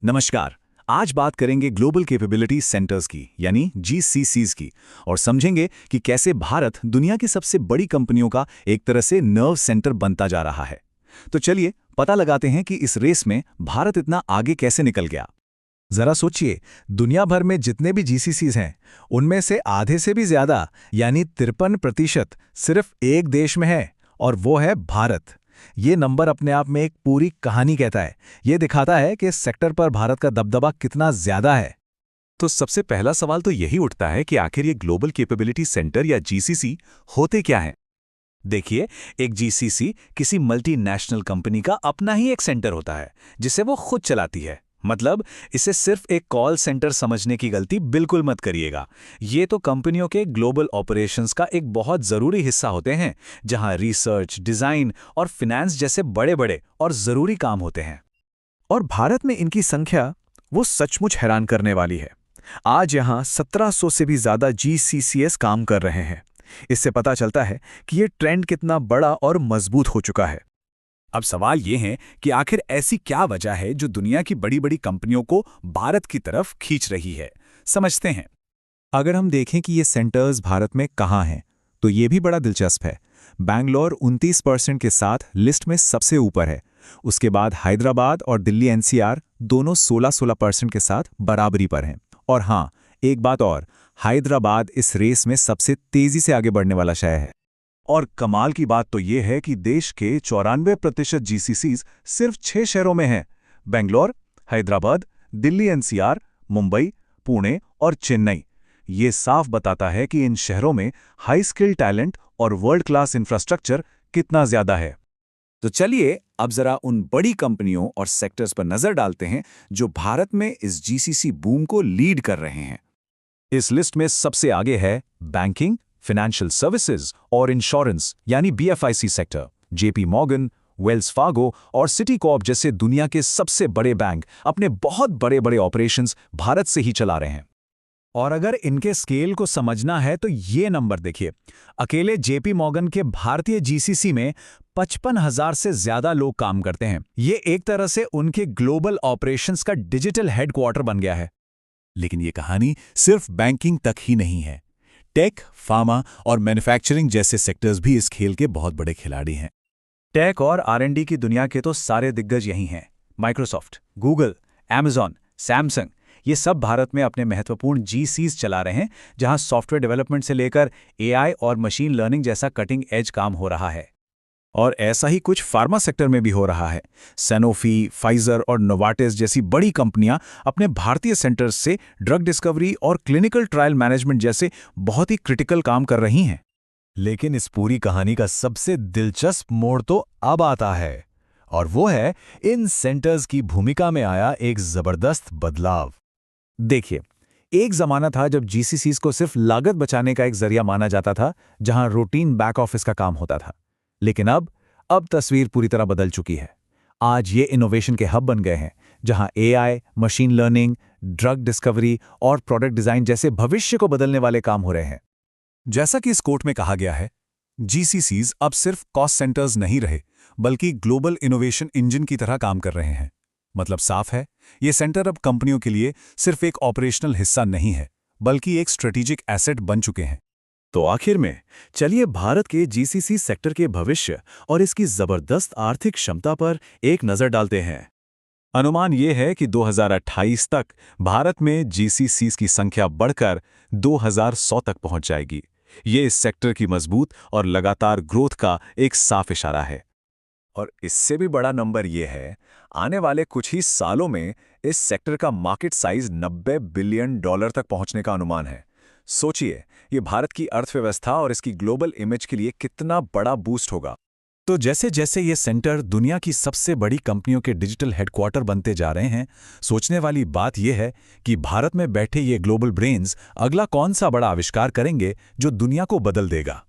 नमस्कार। आज बात करेंगे ग्लोबल कैपेबिलिटी सेंटर्स की यानी जीसीसीज की और समझेंगे कि कैसे भारत दुनिया की सबसे बड़ी कंपनियों का एक तरह से नर्व सेंटर बनता जा रहा है। तो चलिए पता लगाते हैं कि इस रेस में भारत इतना आगे कैसे निकल गया। जरा सोचिए, दुनिया भर में जितने भी जीसीसीज हैं, उनमें से आधे से भी ज्यादा यानी 53% सिर्फ एक देश में है, और वो है भारत। ये नंबर अपने आप में एक पूरी कहानी कहता है। ये दिखाता है कि इस सेक्टर पर भारत का दबदबा कितना ज्यादा है। तो सबसे पहला सवाल तो यही उठता है कि आखिर ये ग्लोबल कैपेबिलिटी सेंटर या जीसीसी होते क्या हैं? देखिए, एक जीसीसी किसी मल्टीनेशनल कंपनी का अपना ही एक सेंटर होता है जिसे वो खुद चलाती है। मतलब इसे सिर्फ एक कॉल सेंटर समझने की गलती बिल्कुल मत करिएगा। ये तो कंपनियों के ग्लोबल ऑपरेशंस का एक बहुत जरूरी हिस्सा होते हैं, जहां रिसर्च, डिजाइन और फिनेंस जैसे बड़े-बड़े और जरूरी काम होते हैं। और भारत में इनकी संख्या वो सचमुच हैरान करने वाली है। आज यहाँ 1700 से भी ज्यादा जीसीसीएस काम कर रहे हैं। इससे पता चलता है कि ये ट्रेंड कितना बड़ा और मजबूत हो चुका है। अब सवाल ये है कि आखिर ऐसी क्या वजह है जो दुनिया की बड़ी-बड़ी कंपनियों को भारत की तरफ खींच रही है। समझते हैं। अगर हम देखें कि ये सेंटर्स भारत में कहाँ हैं, तो ये भी बड़ा दिलचस्प है। बैंगलोर 29% के साथ लिस्ट में सबसे ऊपर है। उसके बाद हैदराबाद और दिल्ली एनसीआर दोनों 16-16% के साथ बराबरी पर हैं। और हाँ, एक बात और, हैदराबाद इस रेस में सबसे तेजी से आगे बढ़ने वाला शहर है। और कमाल की बात तो ये है कि देश के 94% जीसीसीज सिर्फ 6 शहरों में हैं: बेंगलोर, हैदराबाद, दिल्ली एनसीआर, मुंबई, पुणे और चेन्नई। ये साफ बताता है कि इन शहरों में हाई स्किल टैलेंट और वर्ल्ड क्लास इंफ्रास्ट्रक्चर कितना ज्यादा है। तो चलिए अब जरा उन बड़ी कंपनियों और सेक्टर्स पर नजर डालते हैं जो भारत में इस जीसीसी बूम को लीड कर रहे हैं। इस लिस्ट में सबसे आगे है बैंकिंग, फाइनेंशियल सर्विसेज और इंश्योरेंस यानी BFIC sector. JP Morgan, Wells Fargo और सिटीकॉर्प जैसे दुनिया के सबसे बड़े बैंक अपने बहुत बड़े-बड़े ऑपरेशंस भारत से ही चला रहे हैं। और अगर इनके स्केल को समझना है तो ये नंबर देखिए। अकेले जेपी मॉर्गन के भारतीय जीसीसी में 55,000 से ज्यादा लोग काम करते हैं। ये एक तरह से उनके ग्लोबल ऑपरेशंस का डिजिटल हेडक्वार्टर बन गया है। लेकिन ये कहानी सिर्फ बैंकिंग तक ही नहीं है। टेक, फार्मा और मैन्युफैक्चरिंग जैसे सेक्टर्स भी इस खेल के बहुत बड़े खिलाड़ी हैं। टेक और आरएनडी की दुनिया के तो सारे दिग्गज यही हैं। माइक्रोसॉफ्ट, गूगल, अमेजॉन, सैमसंग, ये सब भारत में अपने महत्वपूर्ण जीसीज चला रहे हैं, जहां सॉफ्टवेयर डेवलपमेंट से लेकर एआई और मशीन लर्निंग जैसा कटिंग एज काम हो रहा है। और ऐसा ही कुछ फार्मा सेक्टर में भी हो रहा है। सैनोफी, फाइजर और नोवार्टिस जैसी बड़ी कंपनियां अपने भारतीय सेंटर्स से ड्रग डिस्कवरी और क्लिनिकल ट्रायल मैनेजमेंट जैसे बहुत ही क्रिटिकल काम कर रही हैं। लेकिन इस पूरी कहानी का सबसे दिलचस्प मोड़ तो अब आता है, और वो है इन सेंटर्स की भूमिका में आया एक जबरदस्त बदलाव। देखिए, एक जमाना था जब जीसीसीज को सिर्फ लागत बचाने का एक जरिया माना जाता था, जहां रूटीन बैक ऑफिस का काम होता था। लेकिन अब तस्वीर पूरी तरह बदल चुकी है। आज ये इनोवेशन के हब बन गए हैं, जहां AI, machine learning, drug discovery और प्रोडक्ट डिजाइन जैसे भविष्य को बदलने वाले काम हो रहे हैं। जैसा कि इस कोट में कहा गया है, जीसीसीज अब सिर्फ कॉस्ट सेंटर्स नहीं रहे, बल्कि ग्लोबल इनोवेशन इंजन की तरह काम कर रहे हैं। मतलब साफ है, ये सेंटर अब कंपनियों के लिए सिर्फ एक ऑपरेशनल हिस्सा नहीं है, बल्कि एक स्ट्रेटेजिक एसेट बन चुके हैं। तो आखिर में चलिए भारत के जीसीसी सेक्टर के भविष्य और इसकी जबरदस्त आर्थिक क्षमता पर एक नजर डालते हैं। अनुमान यह है कि 2028 तक भारत में जीसीसीज की संख्या बढ़कर 2100 तक पहुंच जाएगी। ये इस सेक्टर की मजबूत और लगातार ग्रोथ का एक साफ इशारा है। और इससे भी बड़ा नंबर यह है, आने वाले कुछ ही सालों में इस सेक्टर का मार्केट साइज $90 बिलियन तक पहुंचने का अनुमान है। सोचिए, ये भारत की अर्थव्यवस्था और इसकी ग्लोबल इमेज के लिए कितना बड़ा बूस्ट होगा। तो जैसे जैसे ये सेंटर दुनिया की सबसे बड़ी कंपनियों के डिजिटल हेडक्वार्टर बनते जा रहे हैं, सोचने वाली बात यह है कि भारत में बैठे ये ग्लोबल ब्रेन्स अगला कौन सा बड़ा आविष्कार करेंगे जो दुनिया को बदल देगा।